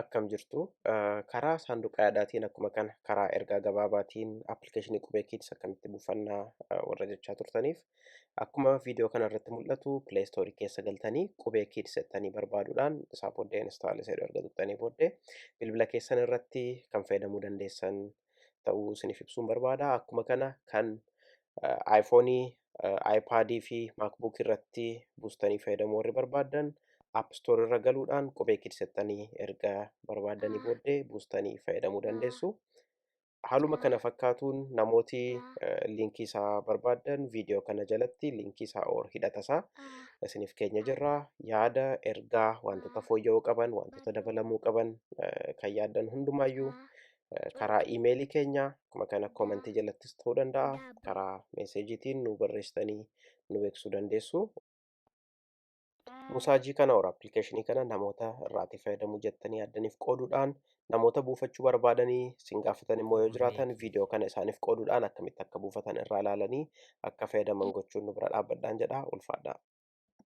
Akkam jirtu karaa saanduqa yaadaatiin akkuma kana karaa ergaa gabaabaatiin appilikeeshinii qubee kids akkamitti buufannaa warra jechaa turtaniif akkuma viidiyoo kana irratti mul'atu pileestoorii keessa galtanii qubee kids jettanii barbaaduudhaan isaa booddee instaal isa erga tuqxanii booddee bilbila keessan irratti kan fayyadamuu dandeessan ta'uu isiniif ibsuun barbaada. Akkuma kana kan aayifoonii, aayipaadii fi maakbuuk irratti buustanii fayyadamuu warri barbaadan app store irra galuudhaan qubee kids jettanii erga barbaadanii booddee buustanii fayyadamuu dandeessu. Haaluma kana fakkaatuun namooti liinkii isaa barbaadan viidiyoo kana jalatti liinkii isaa hidhata isaa isiniif keenya jirra. Yaada ergaa wantoota fooyya'uu qaban wantoota dabalamuu qaban kan yaaddan hundumaayyuu karaa iimeelii keenya akkuma kana koomentii jalattis ta'uu danda'a karaa meeseejiitiin nu barreessitanii nu beeksisuu dandeessu. Musaajii kana appilikeeshinii kana namoota irraati fayyadamuu jettanii yaaddaniif qooduudhaan namoota buufachuu barbaadanii isin gaafatan immoo yoo jiraatan viidiyoo kana isaaniif qooduudhaan akkamitti akka buufatan irraa ilaalanii akka fayyadaman gochuun nu bira dhaabbadhaan jedha. Ulfaadhaa.